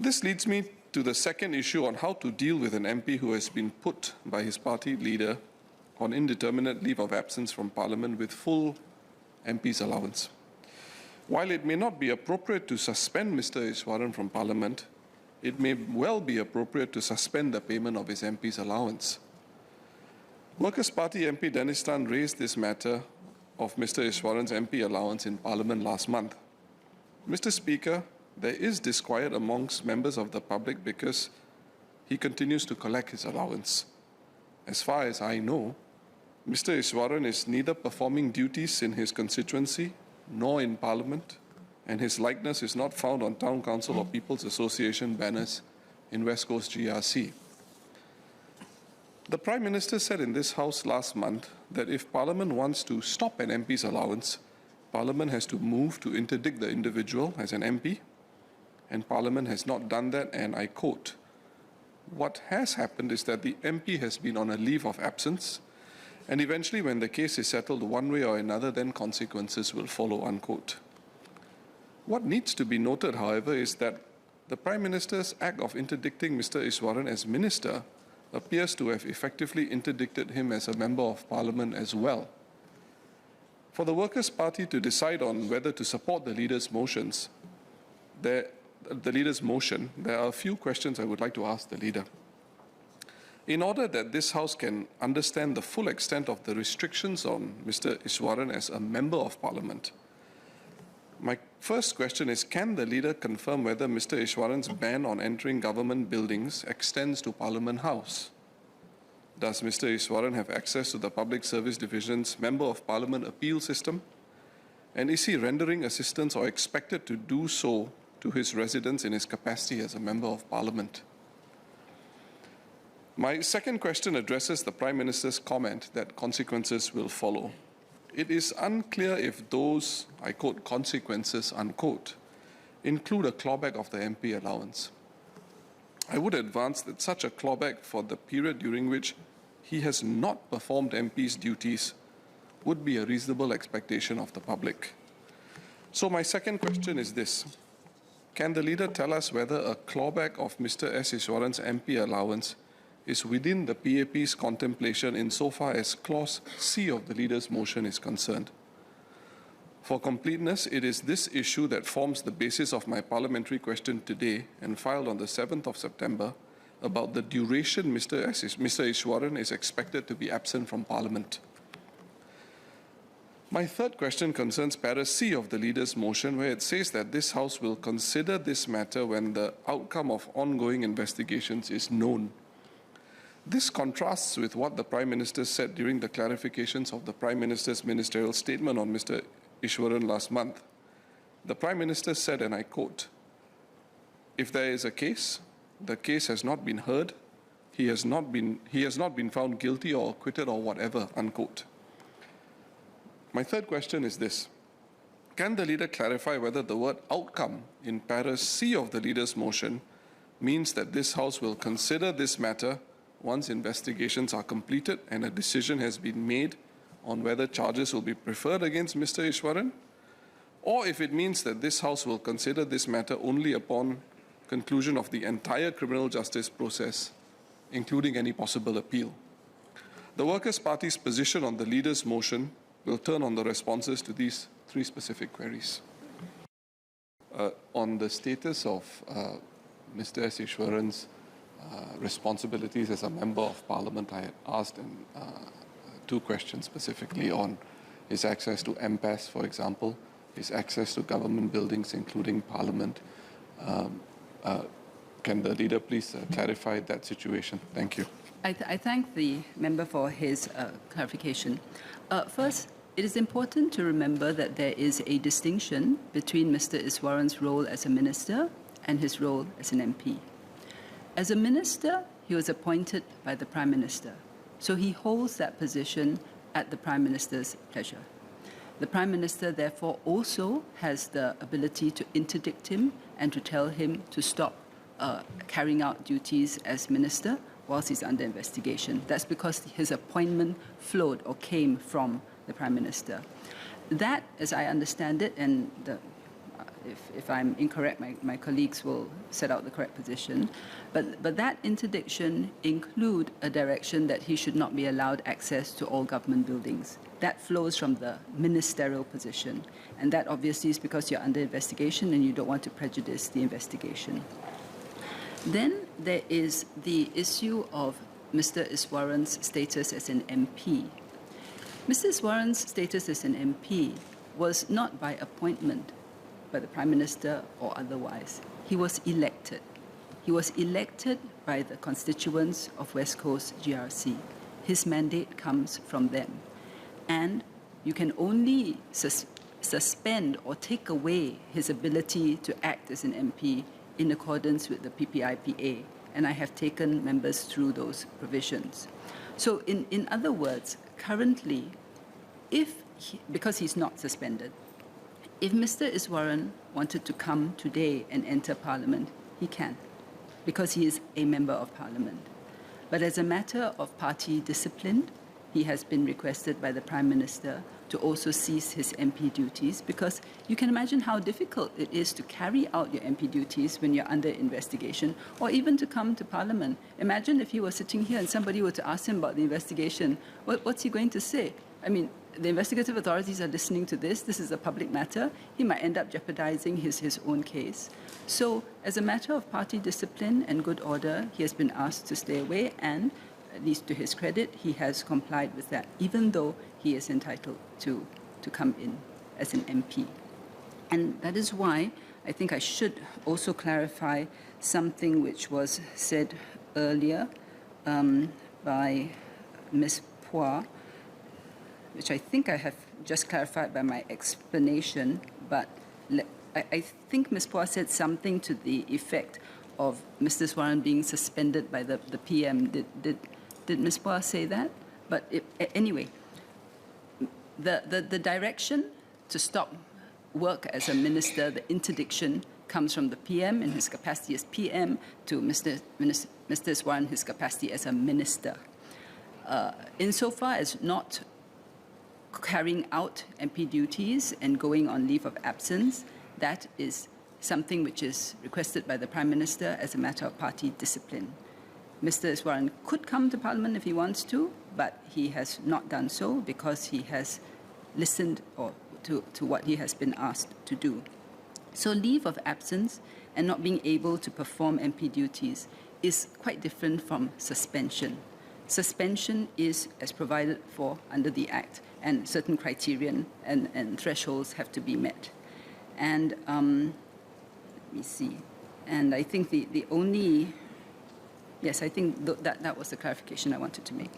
This leads me to the second issue on how to deal with an MP who has been put by his party leader on indeterminate leave of absence from Parliament with full MP's allowance. While it may not be appropriate to suspend Mr. Iswaran from Parliament, it may well be appropriate to suspend the payment of his MP's allowance. Workers' Party MP Dennis Tan raised this matter of Mr. Iswaran's MP allowance in Parliament last month. Mr. Speaker, there is disquiet amongst members of the public because he continues to collect his allowance. As far as I know, Mr. Iswaran is neither performing duties in his constituency nor in Parliament, and his likeness is not found on Town Council or People's Association banners in West Coast GRC. The Prime Minister said in this House last month that if Parliament wants to stop an MP's allowance, Parliament has to move to interdict the individual as an MP, and Parliament has not done that, and I quote, "What has happened is that the MP has been on a leave of absence, and eventually when the case is settled one way or another, then consequences will follow," unquote. What needs to be noted, however, is that the Prime Minister's act of interdicting Mr. Iswaran as Minister appears to have effectively interdicted him as a Member of Parliament as well. For the Workers' Party to decide on whether to support the leader's motion, there are a few questions I would like to ask the leader. In order that this House can understand the full extent of the restrictions on Mr. Iswaran as a Member of Parliament, my first question is, can the leader confirm whether Mr. Iswaran's ban on entering government buildings extends to Parliament House? Does Mr. Iswaran have access to the Public Service Division's Member of Parliament appeal system? And is he rendering assistance or expected to do so to his residents in his capacity as a Member of Parliament? My second question addresses the Prime Minister's comment that consequences will follow. It is unclear if those, I quote, consequences, unquote, include a clawback of the MP allowance. I would advance that such a clawback for the period during which he has not performed MP's duties would be a reasonable expectation of the public. So my second question is this. Can the leader tell us whether a clawback of Mr. S. Iswaran's MP allowance is within the PAP's contemplation insofar as Clause C of the leader's motion is concerned? For completeness, it is this issue that forms the basis of my parliamentary question today and filed on the 7th of September about the duration Mr. Iswaran is expected to be absent from Parliament. My third question concerns Para C of the leader's motion, where it says that this House will consider this matter when the outcome of ongoing investigations is known. This contrasts with what the Prime Minister said during the clarifications of the Prime Minister's ministerial statement on Mr. Iswaran last month. The Prime Minister said, and I quote, "If there is a case, the case has not been heard, he has not been found guilty or acquitted or whatever," unquote. My third question is this. Can the leader clarify whether the word outcome in Para C of the leader's motion means that this House will consider this matter once investigations are completed and a decision has been made on whether charges will be preferred against Mr. Iswaran, or if it means that this House will consider this matter only upon conclusion of the entire criminal justice process, including any possible appeal. The Workers' Party's position on the leader's motion will turn on the responses to these three specific queries. On the status of Mr. S. Iswaran's responsibilities as a Member of Parliament, I had asked two questions specifically on his access to MPAS, for example, his access to government buildings, including Parliament. Can the leader please clarify that situation? Thank you. I thank the member for his clarification. First, it is important to remember that there is a distinction between Mr. Iswaran's role as a minister and his role as an MP. As a minister, he was appointed by the Prime Minister, so he holds that position at the Prime Minister's pleasure. The Prime Minister, therefore, also has the ability to interdict him and to tell him to stop carrying out duties as minister whilst he's under investigation. That's because his appointment flowed or came from the Prime Minister. That, as I understand it, and the If I'm incorrect, my colleagues will set out the correct position. But that interdiction include a direction that he should not be allowed access to all government buildings. That flows from the ministerial position. And that obviously is because you're under investigation and you don't want to prejudice the investigation. Then there is the issue of Mr. Iswaran's status as an MP. Mr. Iswaran's status as an MP was not by appointment by the Prime Minister or otherwise. He was elected. He was elected by the constituents of West Coast GRC. His mandate comes from them. And you can only suspend or take away his ability to act as an MP in accordance with the PPIPA. And I have taken members through those provisions. So in other words, currently, because he's not suspended, if Mr. Iswaran wanted to come today and enter Parliament, he can, because he is a member of Parliament. But as a matter of party discipline, he has been requested by the Prime Minister to also cease his MP duties, because you can imagine how difficult it is to carry out your MP duties when you're under investigation, or even to come to Parliament. Imagine if he was sitting here and somebody were to ask him about the investigation, what's he going to say? I mean, the investigative authorities are listening to this. This is a public matter. He might end up jeopardizing his own case. So, as a matter of party discipline and good order, he has been asked to stay away, and at least to his credit, he has complied with that, even though he is entitled to come in as an MP. And that is why I think I should also clarify something which was said earlier by Ms. Phua, which I think I have just clarified by my explanation, but I think Ms. Phua said something to the effect of Mr. Iswaran being suspended by the PM. Did Ms. Phua say that? But anyway, the direction to stop work as a minister, the interdiction, comes from the PM in his capacity as PM to Mr. Iswaran in his capacity as a minister. Insofar as not carrying out MP duties and going on leave of absence, that is something which is requested by the Prime Minister as a matter of party discipline. Mr. Iswaran could come to Parliament if he wants to, but he has not done so because he has listened to what he has been asked to do. So leave of absence and not being able to perform MP duties is quite different from suspension. Suspension is as provided for under the Act, and certain criterion and thresholds have to be met. And let me see. And I think the only, yes, I think that was the clarification I wanted to make.